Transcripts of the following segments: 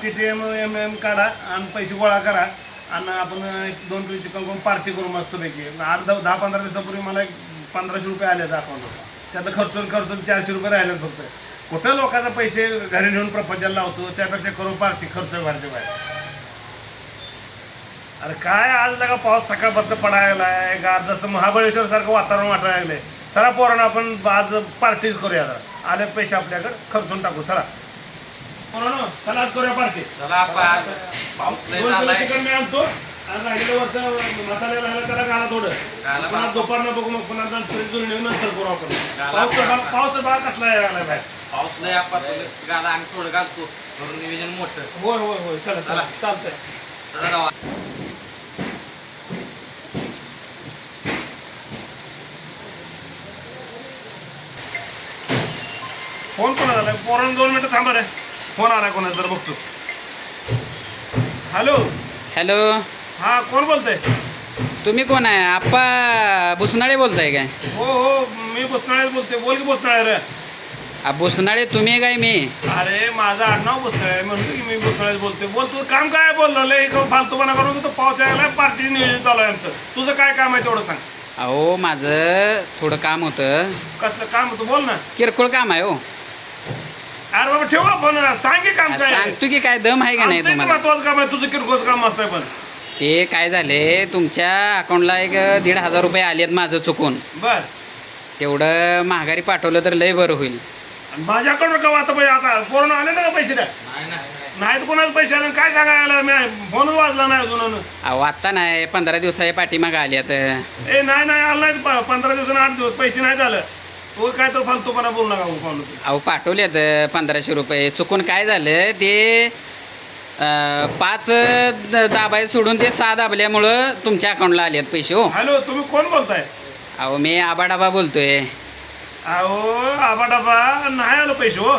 TTM काढा आणि पैसे गोळा करा आणि आपण 2 किलो चिकन करून पार्टी करू मस्तपैकी. 10-15 दिवसापूर्वी मला एक 1500 रुपये आले अकाउंटवर. त्यातलं खर्चून 400 रुपये राहिले फक्त. कुठं लोकांचे पैसे घरी नेऊन प्रपंचाला लावतो, त्यापेक्षा करून पार्टी खर्च व्हायचे बाहेर. अरे काय आज लगा पाऊस सकाळपासून पडायला आहे, गार जसं महाबळेश्वर सारखं वातावरण वाटायला लागलंय. चला पोरांनो आपण आज पार्टीच करूया. जरा आले पैसे आपल्याकडे खर्चून टाकू. चला पोरांनो चला आज करूया पार्टी. चिकन मी आणतो आणि राहिलेलं वरचं मसाले राहिला त्याला घाला थोडं. पुन्हा दुपारनं बघू, मग पुन्हा नंतर करू आपण. पाऊस बाळ कसला यायला बाहेर. पाऊस नाही आपण गाला आणि थोडं घालतो म्हणून नियोजन मोठं. होय होय होय. चला चला चालतंय. चला फोन कोणा झालाय? पोरांना 2 मिनिटं थांबा रे. फोन आलाय कोणाचा तर बघतो. हॅलो हॅलो, हा कोण बोलतंय? तुम्ही कोण आहे? आप्पा बुसनाळे बोलताय काय? हो हो मी बुसनाळे बोलते. बोल की बुसनाळे रे. बुसनाळे तुम्ही काय? मी अरे माझं आडनाव बुसनाळे म्हणतो की मी बुसनाळे बोलते. बोल तुझं काम काय बोललं? फालतूपणा करून तो पाऊस यायला पार्टी नियोजन चालू आहे आमचं. तुझं काय काम आहे तेवढं सांग. अहो माझं थोडं काम होतं. कसलं काम होतं बोल ना. किरकोळ काम आहे हो. अरे बाबा ठेव फोन. सांग की काम काय आहे. सांगतो की काय दम आहे का नाही आमचं इथं तुम्हाला? महत्वाचं काम आहे. तुझं किरकोळ काम असतंय पण. ते काय झाले, तुमच्या अकाउंटला एक 1,500 रुपये आलेत माझं चुकून. बर तेवढं महागारी पाठवलं तर लय बरं होईल. माझ्याकडून का आता पैसे आता पोरण आले ना का पैसे द्या. नाही तर कोणाला पैसे आले काय सांगायला. मी फोन वाजला नाही अजून. अहो आत्ता नाही, 15 दिवसाच्या पाठीमागं आल्यात. ए नाही आलं नाही. 15 दिवसांना 8 दिवस पैसे नाही झालं. तो काय तर फालतूपणा बोलू नका फोन. अहो पाठवलेत 1500 रुपये. चुकून काय झालं ते 5 दाबाय सोडून ते 6 दाबल्यामुळं तुमच्या अकाउंटला आलेत पैसे हो. हॅलो तुम्ही कोण बोलताय? अहो मी आबाडाबा बोलतोय. अहो आबाडाबा नाही आलं पैसे हो.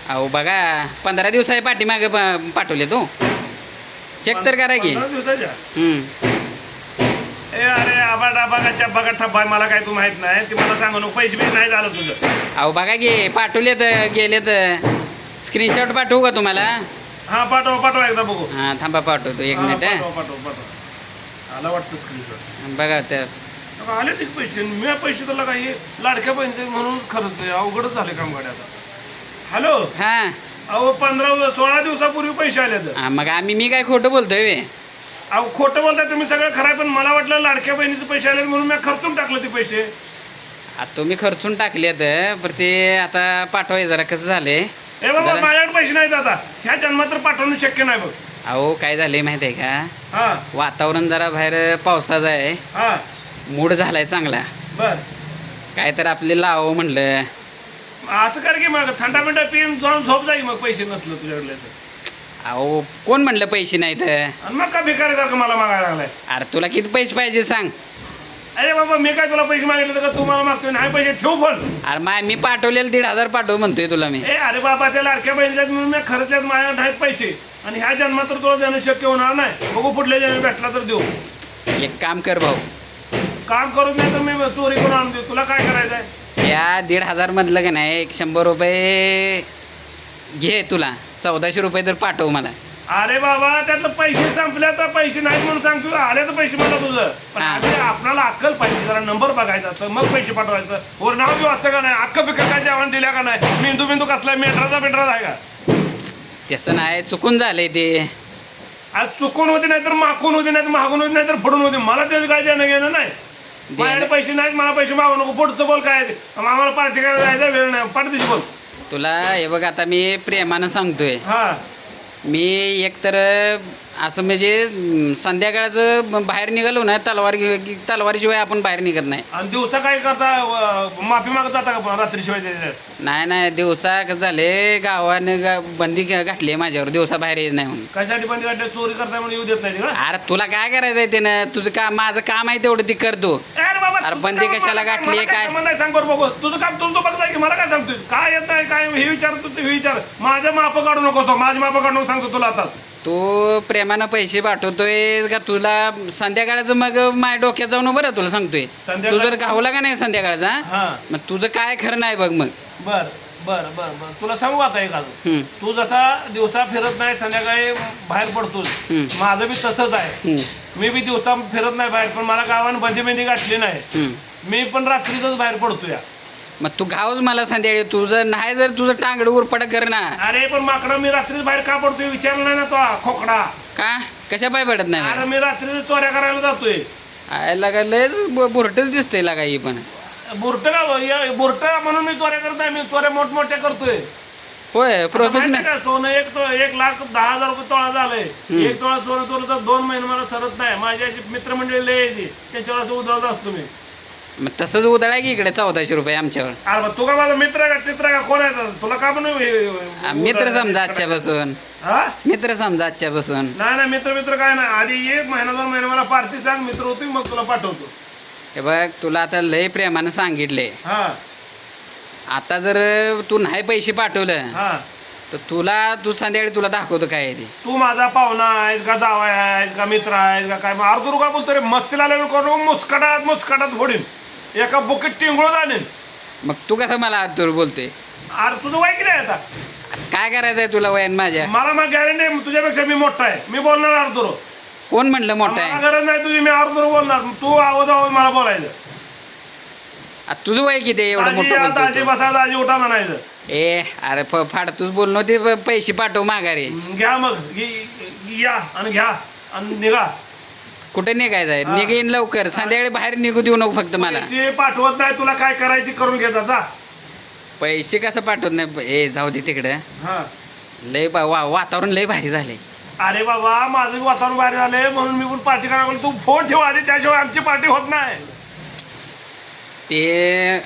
अहो बघा 15 दिवसाच्या पाठीमागे पाठवले तो. चेक तर करा की. 15 दिवसाच्या. हम्म. ए अरे आबाडाबा का चब्बा का ठप्पा आहे मला काय तू माहित नाही. ते मला सांगू नको. पैसे बी नाही झालं तुझं. अहो बघा की पाठवलेत गेलेत. स्क्रीनशॉट पाठवू का तुम्हाला? हा पाठवा एकदा बघू. हां थांबा पाठवतो 1 मिनिट. पाठव. आला वाटतं स्क्रीनशॉट. बघा त्या आले ते पैसे. मी पैसे तर काही लाडक्या बहिणीचे म्हणून खरंच नाही. अवघडच झाले काम गाड्या आता. हॅलो हां अहो 15-16 दिवसापूर्वी पैसे आले तर. हां मग मी काय खोटं बोलतोय वे? अहो खोटं बोलताय तुम्ही सगळं खरं आहे. पण मला वाटलं लाडक्या बहिणीचे पैसे आले म्हणून मी खर्चून टाकलं ते पैसे. आता तुम्ही खर्चून टाकलेत पण ते आता पाठवाय जरा कसं झालंय. ए बाबा माझ्याकडे पैसे नाहीत आता. ह्या जन्मात तर पाठवणं शक्य नाही बघ. अहो काय झालंय माहिती आहे का? हा वातावरण जरा बाहेर पावसाचं आहे. हा मूड झालाय चांगला. बर काय तर आपले लावं म्हणलं. असं कर की मग थंडा मिंडा पिऊन जाऊन झोप जाईल मग पैसे नसलं तुझ्याकडले तर. अहो कोण म्हणलं पैसे नाहीत? आणि मग का भिकारीसारखं मला मागायला लागलाय. अरे तुला किती पैसे पाहिजे सांग. अरे बाबा मी काय तुला पैसे मागितले तर का तू मला मागतोय? नाही पैसे ठेवू पण. अरे मी पाठवलेलं 1,500 पाठव म्हणतोय तुला मी. ए अरे बाबा त्या लाडक्या बहिणीच्यात म्हणून मी खर्चात माझ्या नाहीत पैसे. आणि ह्या जन्मात तर तुला देणं शक्य होणार नाही. बघू पुढल्या जन्मी भेटला तर देऊ. एक काम कर भाऊ. काम करून नाही तर मी चोरी करून आणून देऊ. तुला काय करायचं आहे? या 1,500 मधलं का नाही 100 रुपये घे. तुला 1400 रुपये तर पाठव मला. अरे बाबा त्यातलं पैसे संपले तर पैसे नाहीत म्हणून सांगतो. आले तर पैसे मला तुझं. पण हा. आधी आपल्याला अक्कल पाहिजे. जरा नंबर बघायचा असतं मग पैसे पाठवायचं. वर नाव बी वाचतं का नाही? अक्क बिक्क काय जेवण दिल्या का नाही? मेंदू कसला मेट्राचा आहे का? तसं नाही, चुकून झालंय ते. आज चुकून होते नाही तर मागून होते नाही तर मागून होते नाही तर फोडून होते. मला त्याचं काय देणं घेणं नाही. माझ्याकडे पैसे नाहीत. मला पैसे मागू नको. पुढचं बोल काय ते. आम्हाला पार्टी करायला जायचं वेळ नाही. पाठीशी बोल. तुला हे बघ आता मी प्रेमानं सांगतोय. हा मी एकतर असं म्हणजे संध्याकाळचं बाहेर निघालो ना तलवारीशिवाय आपण बाहेर निघत नाही. आणि दिवसा काय करता? माफी मागत जाता का रात्रीशिवाय त्याच्यात? नाही दिवसा कसं झाले गावानं बंदी घातली माझ्यावर. दिवसा बाहेर येत नाही म्हणून. कशासाठी बंदी काढली? चोरी करताय म्हणून येऊ देत नाही का? अरे तुला काय करायचंय त्यानं? तुझं काम माझं काम आहे तेवढं ती करतो. अरे बाबा अरे तुझं बंदी काम कशाला मला गाठली काय? संबंध नाही सांग बरं बघू. तुझं काम तुझं बघताय की मला काय सांगतोय? काय येत नाही काय हे विचार तुझं हे विचार. माझं माप काढू नको. माझी माप काढू नको सांगतो तुला आता. तू प्रेमानं पैसे पाठवतोय का? तुला संध्याकाळचं मग माझ्या डोक्यात जाऊन बरं तुला सांगतोय. तू जर गावला का नाही संध्याकाळचा हा मग तुझं काय खरं नाही बघ. मग बर बरं बरं बरं तुला सांगू आता एक अजून हम्म, तू जसा दिवसा फिरत नाही संध्याकाळी बाहेर पडतोस माझं बी तसंच आहे हम्म, मी बी दिवसा फिरत नाही बाहेर पण मला गावानं बंदी गाठली नाही हम्म. मी पण रात्रीच बाहेर पडतो या मग तू गावच मला संध्याकाळी तुझं नाही जर तुझं टांगड उरपट कर ना. अरे पण माकडं मी रात्रीच बाहेर का पडतोय विचारलं नाही ना तो खोकडा का कशा पाय पडत नाही अरे मी रात्रीच चोऱ्या करायला जातोय आयला का लय बुरटच दिसतंय लागा ही पण. बुरट का बुरट म्हणून मी चोऱ्या करत नाही मी चोऱ्या मोठमोठ्या करतोय होय आता माहिती प्रोफेशनल. का, सोनं 1,10,000 रुपये तोळा झालंय 1 तोळा सोनं चोरलं तर 2 महिने मला सरत नाही माझी अशी मित्रमंडळी लय येते त्याच्यावर असं उधळत असतो मी. मग तसंच उधळा की इकडे 1400 रुपये आमच्यावर. अरे मग तू का माझा मित्र आहे का टित्र का कोण आहे तुला का पण मित्र समजा आजच्यापासून. हा मित्र समजा आजच्यापासून. नाही मित्र काय नाही आधी 1 महिना 2 महिने मला पार्टी सांग मित्र होती मग तुला पाठवतो. हे बघ तुला आता लय प्रेमानं सांगितले हा आता जर तू नाही पैसे पाठवलं हा तर तू संध्याकाळी तुला दाखवतो काय आहे ते. तू माझा पाहुणा आहेस का जावाय आहेस का मित्र आहेस का काय मग अर्धू का बोलतो रे मस्तीला लागून करू मुस्कटात फोडीन एका बुकीत टिंगळून आणीन. मग तू कसं मला आतूर बोलतोय. अरे तुझं वय किती आहे आता काय करायचंय तुला वयन माझ्या. मला मग गॅरंटी आहे तुझ्यापेक्षा मी मोठा आहे मी बोलणार अर्धुरो कोण म्हणलं मोठं मला आहे. गरज नाही तुझी मी अर्धुरो बोलणार तू आवाज मला बोलायचं आता तुझं वय किती आहे एवढं दाजी मोठं या, दाजी बोलतोय तू? बसा दाजी उठा म्हणायचं. ए अरे फाडतूच बोल नव्हते पैसे पाठव माघारी. घ्या मग या आणि घ्या आणि निघा. कुठे निघायचंय निघीन लवकर संध्याकाळी बाहेर निघू देऊ नको फक्त मला. पैसे पाठवत नाही तुला काय करायची करून घेता जा. पैसे कसं पाठवत नाही ए जाऊ दे तिकडे. हा लय वातावरण लय भारी झालंय. अरे बाबा माझं वातावरण बाहेर झालंय म्हणून मी पण पार्टी करायला लागलो. तू फोन ठेव आधी त्याशिवाय आमची पार्टी होत नाही. ते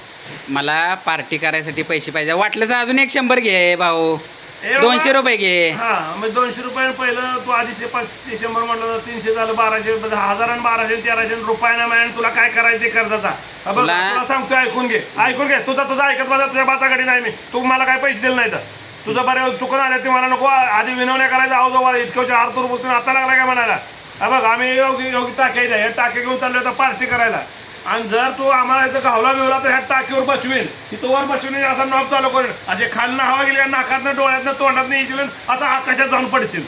मला पार्टी करायसाठी पैसे पाहिजे वाटलं तर अजून 100 घे भाऊ. ए बाबा. 200 रुपये घे. हा मग 200 रुपये पहिलं तू आधी 500 म्हणलं 300 झालं 1200 1000 आणि 1200 1300 रुपये ना मॅन तुला काय करायचं कर्जाचा. बघ तुला सांगतो ऐकून घे तुझा ऐकत माझा तुझ्या बाचाकडे नाही मी तू मला काय पैसे दिले नाही तर तुझं बरे चुकून आले ते मला नको आधी विनवण्या करायचं आहो जो इतक्याच्या अर्धूर बोलतो आता लागला काय म्हणायला. हा बघ आम्ही योगी टाक्याचा हे टाके घेऊन चाललो होता पार्टी करायला आणि जर तू आम्हाला इथं घावला मिळवला तर ह्या टाकीवर बसवीन तिथं वर बसवीन असा नॉब चालू करेन असे खालनं हवा गेली नाकातनं डोळ्यातनं तोंडातनं येशील असं आकाशात जाऊन पडशील.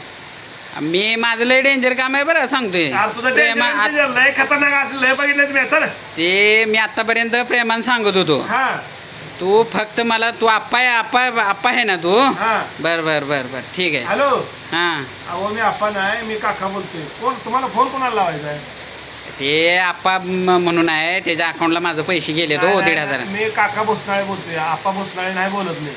मी माझं लय डेंजर काम आहे बरं सांगतोय. तुझं प्रेमा लय खतरनाक असं लय बघितलं तुम्ही चल ते मी आतापर्यंत प्रेमानं सांगत होतो. हा तू फक्त मला तू आप्पा आहे ना तू. हा बर ठीक आहे. हॅलो हा अहो मी आप्पा नाही मी काका बोलतोय कोण तुम्हाला फोन कोणाला लावायचा आहे. ते आप्पा म्हणून आहे त्याच्या अकाउंटला माझं पैसे गेले तो 1,500. मी काका भोसनाळे बोलतोय आप्पा भोसनाळे नाही बोलत मी.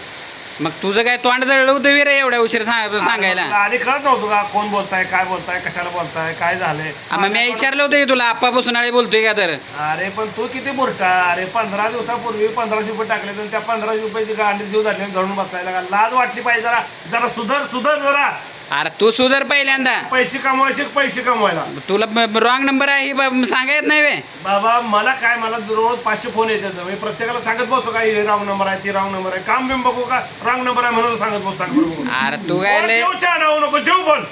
मग तुझं काय तोंड जळलं होतं वीर एवढ्या उशीर सांगायला. तुला आधी कळत नव्हतं का कोण बोलताय काय बोलताय कशाला बोलताय काय झालंय. मग मी विचारलं होतं की तुला आप्पा बसून बोलतोय का तर. अरे पण तू किती बुरटा अरे 15 दिवसापूर्वी 1500 रुपये टाकले तर त्या 1500 रुपयाची गांडी जीव धरले धरून बसलाय का लाज वाटली पाहिजे जरा सुधर जरा. अरे तू सुधर पहिल्यांदा. पैसे कमवायला तुला रॉंग नंबर आहे ही सांगायत नाही वे. बाबा मला काय मला रोज 500 फोन येतात मी प्रत्येकाला सांगत बसतो काय हे रॉंग नंबर आहे ती रॉंग नंबर आहे काम बिम बघू का रॉंग नंबर आहे म्हणून सांगत बसतो. अरे तू काय लय नको जेव पण